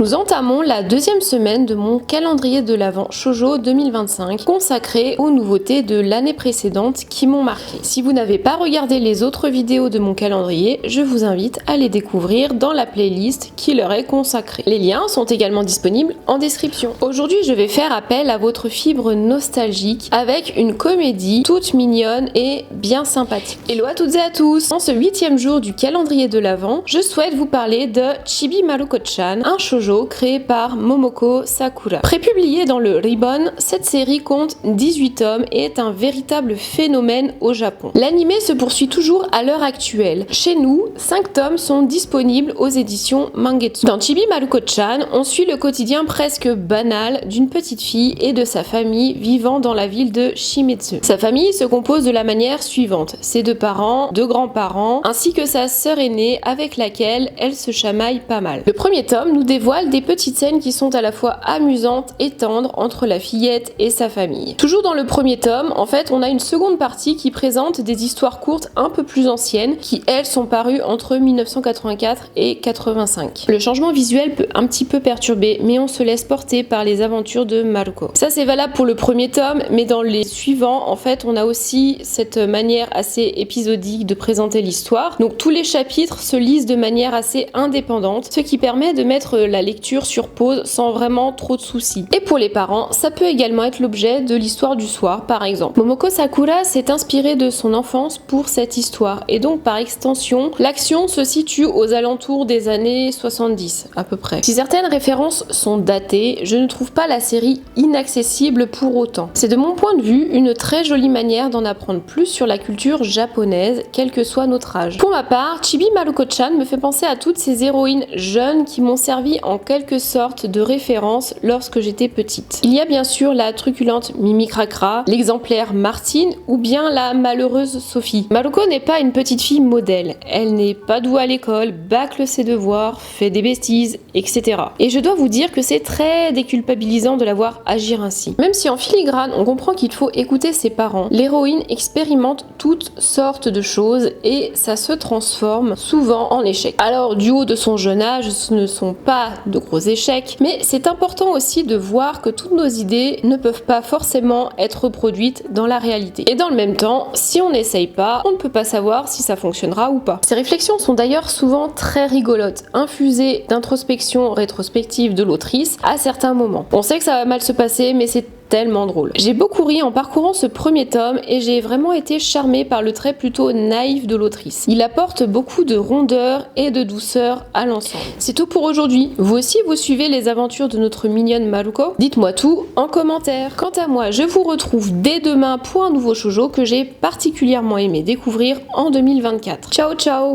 Nous entamons la deuxième semaine de mon calendrier de l'Avent Shoujo 2025 consacré aux nouveautés de l'année précédente qui m'ont marqué. Si vous n'avez pas regardé les autres vidéos de mon calendrier, je vous invite à les découvrir dans la playlist qui leur est consacrée. Les liens sont également disponibles en description. Aujourd'hui, je vais faire appel à votre fibre nostalgique avec une comédie toute mignonne et bien sympathique. Hello à toutes et à tous! En ce 8e jour du calendrier de l'Avent, je souhaite vous parler de Chibi Maruko-chan, un shoujo créé par Momoko Sakura. Prépublié dans le Ribbon, cette série compte 18 tomes et est un véritable phénomène au Japon. L'anime se poursuit toujours à l'heure actuelle. Chez nous, 5 tomes sont disponibles aux éditions Mangetsu. Dans Chibi Maruko-chan, on suit le quotidien presque banal d'une petite fille et de sa famille vivant dans la ville de Shimizu. Sa famille se compose de la manière suivante: ses 2 parents, 2 grands-parents, ainsi que sa sœur aînée avec laquelle elle se chamaille pas mal. Le premier tome nous dévoile des petites scènes qui sont à la fois amusantes et tendres entre la fillette et sa famille. Toujours dans le premier tome, en fait, on a une seconde partie qui présente des histoires courtes un peu plus anciennes qui, elles, sont parues entre 1984 et 85. Le changement visuel peut un petit peu perturber, mais on se laisse porter par les aventures de Maruko. Ça, c'est valable pour le premier tome, mais dans les suivants, en fait, on a aussi cette manière assez épisodique de présenter l'histoire. Donc tous les chapitres se lisent de manière assez indépendante, ce qui permet de mettre la lecture sur pause sans vraiment trop de soucis. Et pour les parents, ça peut également être l'objet de l'histoire du soir, par exemple. Momoko Sakura s'est inspirée de son enfance pour cette histoire, et donc par extension, l'action se situe aux alentours des années 70 à peu près. Si certaines références sont datées, je ne trouve pas la série inaccessible pour autant. C'est de mon point de vue une très jolie manière d'en apprendre plus sur la culture japonaise, quel que soit notre âge. Pour ma part, Chibi Maruko-chan me fait penser à toutes ces héroïnes jeunes qui m'ont servi en quelque sorte de référence lorsque j'étais petite. Il y a bien sûr la truculente Mimi Cracra, l'exemplaire Martine ou bien la malheureuse Sophie. Maruko n'est pas une petite fille modèle, elle n'est pas douée à l'école, bâcle ses devoirs, fait des bêtises, etc. Et je dois vous dire que c'est très déculpabilisant de la voir agir ainsi. Même si en filigrane on comprend qu'il faut écouter ses parents, l'héroïne expérimente toutes sortes de choses et ça se transforme souvent en échec. Alors du haut de son jeune âge, ce ne sont pas de gros échecs, mais c'est important aussi de voir que toutes nos idées ne peuvent pas forcément être reproduites dans la réalité. Et dans le même temps, si on n'essaye pas, on ne peut pas savoir si ça fonctionnera ou pas. Ces réflexions sont d'ailleurs souvent très rigolotes, infusées d'introspection rétrospective de l'autrice à certains moments. On sait que ça va mal se passer, mais c'est tellement drôle. J'ai beaucoup ri en parcourant ce premier tome et j'ai vraiment été charmée par le trait plutôt naïf de l'autrice. Il apporte beaucoup de rondeur et de douceur à l'ensemble. C'est tout pour aujourd'hui. Vous aussi, vous suivez les aventures de notre mignonne Maruko? Dites-moi tout en commentaire. Quant à moi, je vous retrouve dès demain pour un nouveau shoujo que j'ai particulièrement aimé découvrir en 2024. Ciao ciao!